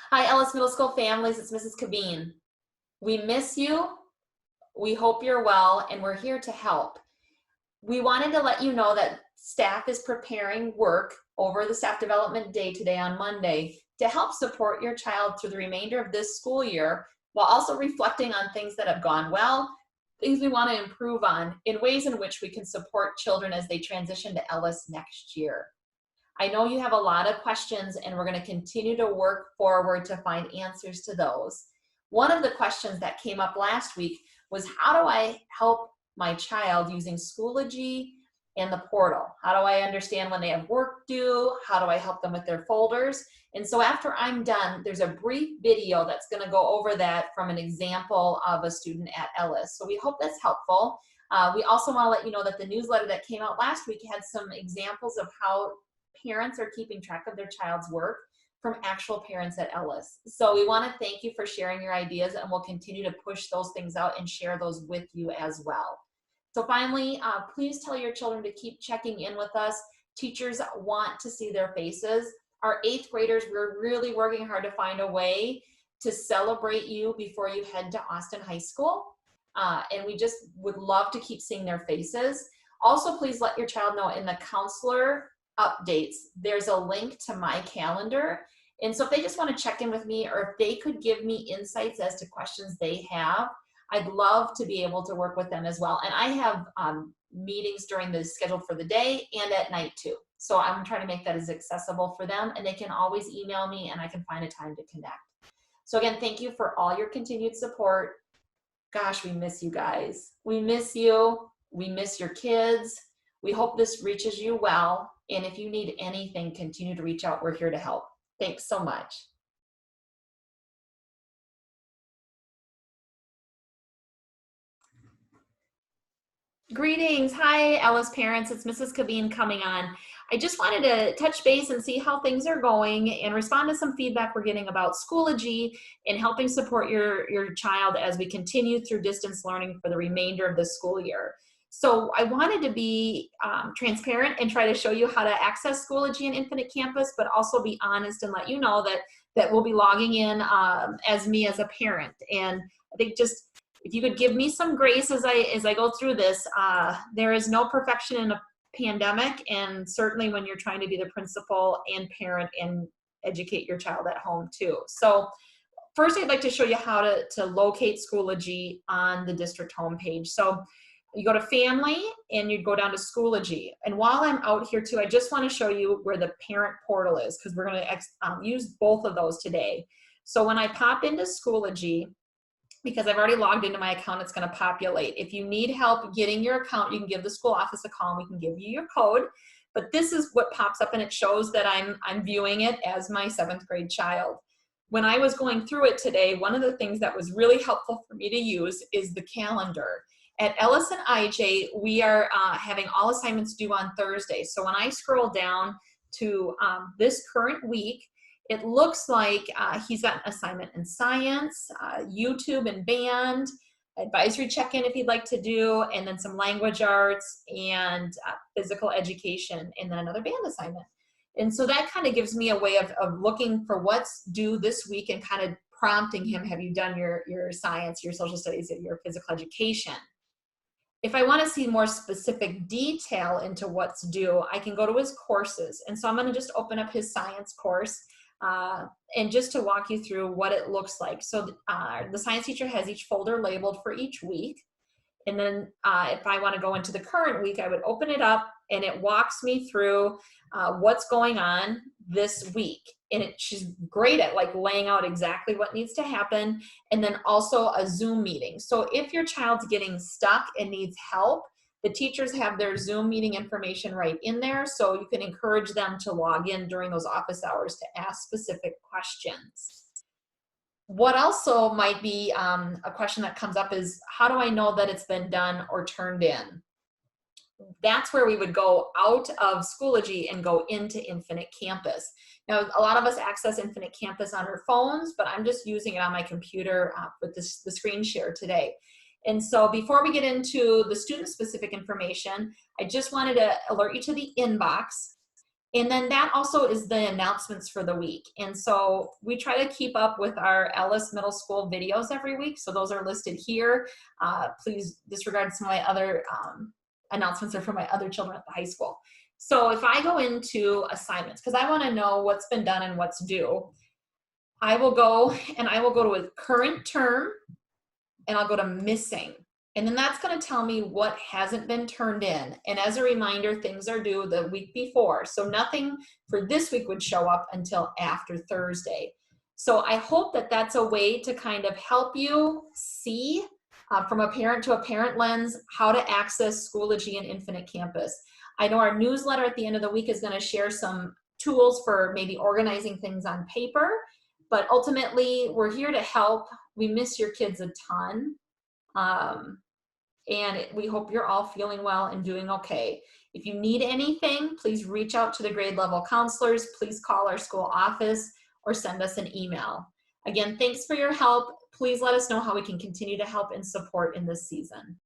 Hi, Ellis Middle School families. It's Mrs. Cabine. We miss you. We hope you're well, and we're here to help. We wanted to let you know that staff is preparing work over the staff development day today on Monday to help support your child through the remainder of this school year, while also reflecting on things that have gone well, things we want to improve on, in ways in which we can support children as they transition to Ellis next year. I know you have a lot of questions, and we're going to continue to work forward to find answers to those. One of the questions that came up last week was, how do I help my child using Schoology and the portal? How do I understand when they have work due? How do I help them with their folders? And so after I'm done, there's a brief video that's going to go over that from an example of a student at Ellis. So we hope that's helpful. We also want to let you know that the newsletter that came out last week had some examples of how parents are keeping track of their child's work from actual parents at Ellis. So we want to thank you for sharing your ideas, and we'll continue to push those things out and share those with you as well. So finally, please tell your children to keep checking in with us. Teachers want to see their faces. Our 8th graders, we're really working hard to find a way to celebrate you before you head to Austin High School. And we just would love to keep seeing their faces. Also, please let your child know in the counselor updates, there's a link to my calendar. And so if they just want to check in with me, or if they could give me insights as to questions they have, I'd love to be able to work with them as well. And I have meetings during the schedule for the day and at night too. So I'm trying to make that as accessible for them, and they can always email me and I can find a time to connect. So again, thank you for all your continued support. Gosh, we miss you guys. We miss you. We miss your kids. We hope this reaches you well. And if you need anything, continue to reach out. We're here to help. Thanks so much. Greetings. Hi, Ellis parents. It's Mrs. Cabine coming on. I just wanted to touch base and see how things are going and respond to some feedback we're getting about Schoology and helping support your child as we continue through distance learning for the remainder of the school year. So I wanted to be transparent and try to show you how to access Schoology and Infinite Campus, but also be honest and let you know that we'll be logging in as me as a parent. And I think just if you could give me some grace as I go through this, there is no perfection in a pandemic, and certainly when you're trying to be the principal and parent and educate your child at home too. So first, I'd like to show you how to locate Schoology on the district homepage. So you go to Family and you'd go down to Schoology. And while I'm out here too, I just want to show you where the parent portal is, because we're going to use both of those today. So when I pop into Schoology, because I've already logged into my account, it's going to populate. If you need help getting your account, you can give the school office a call and we can give you your code. But this is what pops up, and it shows that I'm viewing it as my 7th grade child. When I was going through it today, one of the things that was really helpful for me to use is the calendar. At Ellis and IJ, we are having all assignments due on Thursday. So when I scroll down to this current week, it looks like he's got an assignment in science, YouTube and band, advisory check-in if he'd like to do, and then some language arts and physical education, and then another band assignment. And so that kind of gives me a way of looking for what's due this week and kind of prompting him, have you done your science, your social studies, your physical education? If I want to see more specific detail into what's due, I can go to his courses. And so I'm going to just open up his science course and just to walk you through what it looks like. So the science teacher has each folder labeled for each week. And then if I want to go into the current week, I would open it up and it walks me through what's going on this week. And she's great at like laying out exactly what needs to happen, and then also a Zoom meeting. So if your child's getting stuck and needs help, the teachers have their Zoom meeting information right in there, so you can encourage them to log in during those office hours to ask specific questions. What also might be a question that comes up is, how do I know that it's been done or turned in? That's where we would go out of Schoology and go into Infinite Campus. Now, a lot of us access Infinite Campus on our phones, but I'm just using it on my computer with the screen share today. And so before we get into the student-specific information, I just wanted to alert you to the inbox. And then that also is the announcements for the week. And so we try to keep up with our Ellis Middle School videos every week. So those are listed here. Please disregard some of my other announcements are for my other children at the high school. So if I go into assignments, because I want to know what's been done and what's due, I will go to a current term, and I'll go to missing. And then that's going to tell me what hasn't been turned in. And as a reminder, things are due the week before. So nothing for this week would show up until after Thursday. So I hope that that's a way to kind of help you see from a parent to a parent lens how to access Schoology and Infinite Campus. I know our newsletter at the end of the week is going to share some tools for maybe organizing things on paper, but ultimately we're here to help. We miss your kids a ton. And we hope you're all feeling well and doing okay. If you need anything, please reach out to the grade level counselors. Please call our school office or send us an email. Again, thanks for your help. Please let us know how we can continue to help and support in this season.